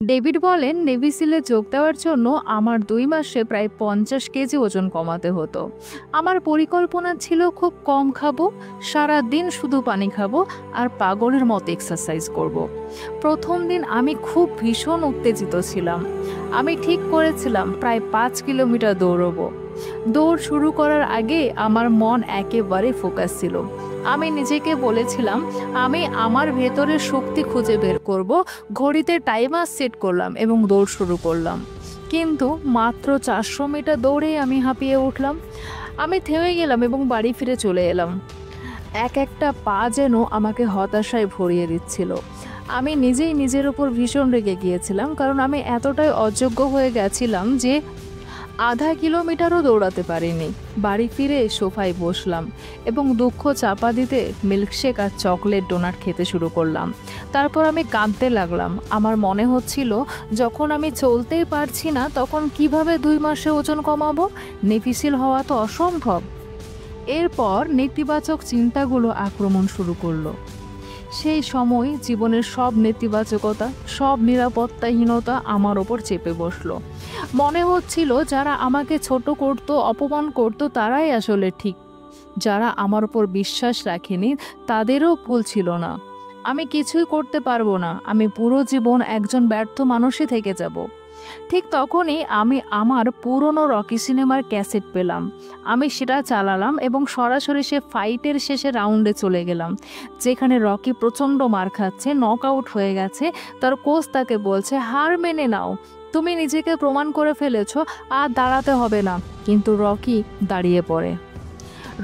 David বলেন, navy সিলে যোগ দেওয়ার জন্য আমার 2 মাসে প্রায় 50 কেজি ওজন কমাতে হতো। আমার পরিকল্পনা ছিল খুব কম খাবো, সারাদিন শুধু পানি খাবো আর পাগলের মতো এক্সারসাইজ করব। প্রথম দিন আমি খুব ভীষণ উত্তেজিত ছিলাম। আমি ঠিক করেছিলাম প্রায় 5 কিলোমিটার দৌড়বো। দৌড় শুরু করার আগে আমার মন একেবারে ফোকাস ছিল। আমি নিজেকে বলেছিলাম আমি আমার ভেতরের শক্তি খুঁজে বের করব। ঘড়িতে টাইমার সেট করলাম এবং দৌড় শুরু করলাম। কিন্তু মাত্র 400 মিটার দৌড়েই আমি হাঁপিয়ে উঠলাম। আমি থেমে গেলাম এবং বাড়ি ফিরে চলে এলাম। এক একটা পা যেন আমাকে হতাশায় ভরিয়ে দিচ্ছিল। আমি নিজেই নিজের উপর ভীষণ রেগে গিয়েছিলাম, কারণ আমি এতটাই অযোগ্য হয়ে গেছিলাম যে আধা কিলোমিটারও দৌড়াতে পারিনি। বাড়ি ফিরে সোফায় বসলাম এবং দুঃখ চাপা দিতে মিল্কশেক আর চকলেট ডোনাট খেতে শুরু করলাম। তারপর আমি কাঁদতে লাগলাম। আমার মনে হচ্ছিল যখন আমি চলতেই পারছি না তখন কিভাবে 2 মাসে ওজন কমাবো? নেভিসিল হওয়া তো অসম্ভব। এরপর নেতিবাচক চিন্তাগুলো আক্রমণ শুরু করলো। সেই সময় জীবনের সব নেতিবাচকতা, সব নিরাপত্তাহীনতা আমার ওপর চেপে বসলো। মনে হচ্ছিল যারা আমাকে ছোট করত, অপমান করত, তারাই আসলে ঠিক। যারা আমার উপর বিশ্বাস রাখেনি তাদেরও ভুল ছিল না। আমি কিছুই করতে পারবো না, আমি পুরো জীবন একজন ব্যর্থ মানুষই থেকে যাব। ঠিক তখনই আমি আমার পুরনো রকি সিনেমার ক্যাসেট পেলাম। আমি সেটা চালালাম এবং সরাসরি সে ফাইটের শেষে রাউন্ডে চলে গেলাম, যেখানে রকি প্রচণ্ড মার খাচ্ছে, নক আউট হয়ে গেছে। তার কোচ তাকে বলছে, হার মেনে নাও, তুমি নিজেকে প্রমাণ করে ফেলেছো, আর দাঁড়াতে হবে না। কিন্তু রকি দাঁড়িয়ে পড়ে।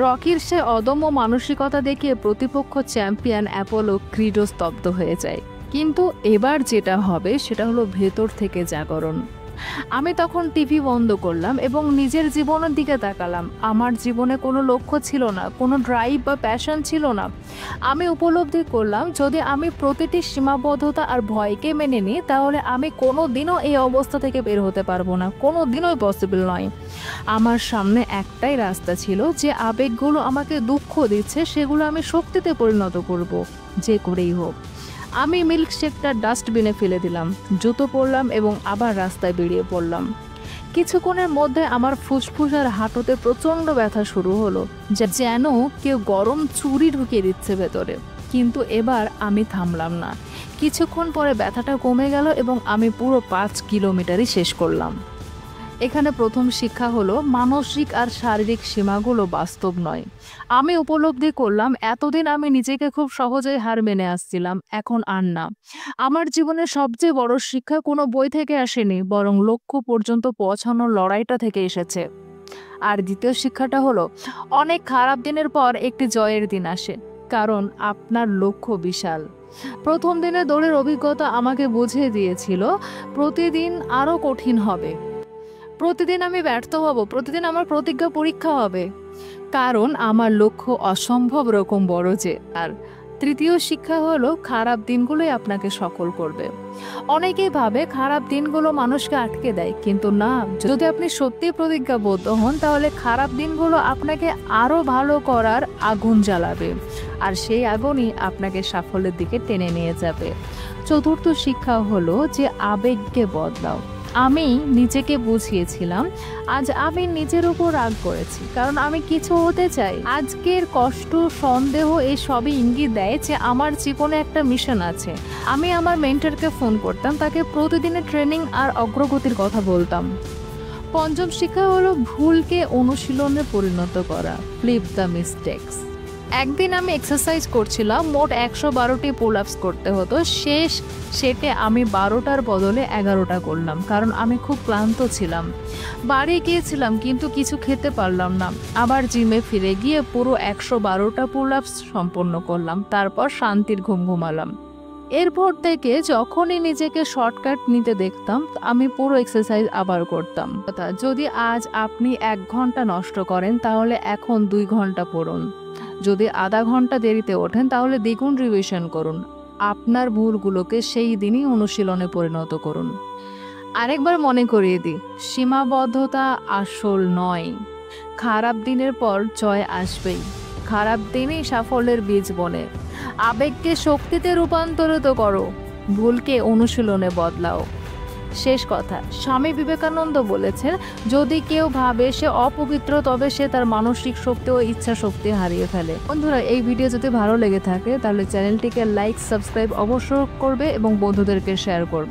রকির সে অদম্য মানসিকতা দেখিয়ে প্রতিপক্ষ চ্যাম্পিয়ন অ্যাপোলো ক্রিডো স্তব্ধ হয়ে যায়। কিন্তু এবার যেটা হবে সেটা হলো ভেতর থেকে জাগরণ। আমি তখন টিভি বন্ধ করলাম এবং নিজের জীবনের দিকে তাকালাম। আমার জীবনে কোনো লক্ষ্য ছিল না, কোনো ড্রাইভ বা প্যাশন ছিল না। আমি উপলব্ধি করলাম যদি আমি প্রতিটি সীমাবদ্ধতা আর ভয়কে মেনে নিই তাহলে আমি কোনো দিনও এই অবস্থা থেকে বের হতে পারবো না, কোনো দিনই পসিবল নয়। আমার সামনে একটাই রাস্তা ছিল, যে আবেগগুলো আমাকে দুঃখ দিচ্ছে সেগুলো আমি শক্তিতে পরিণত করব, যে করেই হোক। আমি মিল্কশেকটা ডাস্টবিনে ফেলে দিলাম, জুতো পরলাম এবং আবার রাস্তায় বেরিয়ে পড়লাম। কিছুক্ষণের মধ্যে আমার ফুসফুস আর হাঁটুতে প্রচণ্ড ব্যথা শুরু হলো, যেন কেউ গরম ছুরি ঢুকিয়ে দিচ্ছে ভেতরে। কিন্তু এবার আমি থামলাম না। কিছুক্ষণ পরে ব্যথাটা কমে গেল এবং আমি পুরো 5 কিলোমিটারই শেষ করলাম। এখানে প্রথম শিক্ষা হলো মানসিক আর শারীরিক সীমাগুলো বাস্তব নয়। আমি উপলব্ধি করলাম এতদিন আমি নিজেকে খুব সহজেই হার মেনে আসছিলাম, এখন আর না। আমার জীবনের সবচেয়ে বড় শিক্ষা কোনো বই থেকে আসেনি, বরং লক্ষ্য পর্যন্ত পৌঁছানোর লড়াইটা থেকে এসেছে। আর দ্বিতীয় শিক্ষাটা হলো অনেক খারাপ দিনের পর একটি জয়ের দিন আসে, কারণ আপনার লক্ষ্য বিশাল। প্রথম দিনে দৌড়ের অভিজ্ঞতা আমাকে বুঝিয়ে দিয়েছিল প্রতিদিন আরও কঠিন হবে, প্রতিদিন আমি ব্যর্থ হব, প্রতিদিন আমার প্রতিজ্ঞা পরীক্ষা হবে, কারণ আমার লক্ষ্য অসম্ভব রকম বড় যে। আর তৃতীয় শিক্ষা হলো খারাপ দিনগুলোই আপনাকে সফল করবে। অনেকেই ভাবে খারাপ দিনগুলো মানুষকে আটকে দেয়, কিন্তু না, যদি আপনি সত্যি প্রতিজ্ঞাবদ্ধ হন তাহলে খারাপ দিনগুলো আপনাকে আরো ভালো করার আগুন জ্বালাবে, আর সেই আগুনই আপনাকে সাফল্যের দিকে টেনে নিয়ে যাবে। চতুর্থ শিক্ষা হলো যে আবেগকে বদলাও। আমি নিজেকে বুঝিয়েছিলাম আজ আমি নিজের উপর রাগ করেছি কারণ আমি কিছু হতে চাই। আজকের কষ্ট, সন্দেহ এই সবই ইঙ্গিত দেয় যে আমার জীবনে একটা মিশন আছে। আমি আমার মেন্টরকে ফোন করতাম, তাকে প্রতিদিনের ট্রেনিং আর অগ্রগতির কথা বলতাম। পঞ্চম শিক্ষা হলো ভুলকে অনুশীলনে পরিণত করা, ফ্লিপ দ্য মিস্টেকস। একদিন আমি এক্সারসাইজ করছিলাম, মোট 112টি পুল আপস করতে হতো। শেষ সেটে আমি 12টার বদলে 11টা করলাম, কারণ আমি খুব ক্লান্ত ছিলাম। বাড়ি গিয়েছিলাম কিন্তু কিছু খেতে পারলাম না। আবার জিমে ফিরে গিয়ে পুরো 112টা পুল আপস সম্পন্ন করলাম, তারপর শান্তির ঘুম ঘুমালাম। এরপর থেকে যখনই নিজেকে শর্টকাট নিতে দেখতাম আমি পুরো এক্সারসাইজ আবার করতাম। যদি আজ আপনি 1 ঘন্টা নষ্ট করেন তাহলে এখন 2 ঘন্টা পড়ুন। যদি আধা ঘন্টা দেরিতে ওঠেন তাহলে দ্বিগুণ রিভিশন করুন। আপনার ভুলগুলোকে সেই দিনই অনুশীলনে পরিণত করুন। আরেকবার মনে করিয়ে দিই, সীমাবদ্ধতা আসল নয়। খারাপ দিনের পর জয় আসবেই। খারাপ দিনই সাফল্যের বীজ বনে। আবেগকে শক্তিতে রূপান্তরিত করো, ভুলকে অনুশীলনে বদলাও। শেষ কথা, স্বামী বিবেকানন্দ বলেছেন, যদি কেউ ভাবে সে অপবিত্র তবে সে তার মানসিক শক্তি ও ইচ্ছা শক্তি হারিয়ে ফেলে। বন্ধুরা, এই ভিডিও যদি ভালো লেগে থাকে তাহলে চ্যানেলটিকে লাইক সাবস্ক্রাইব অবশ্যই করবে এবং বন্ধুদেরকে শেয়ার করবে।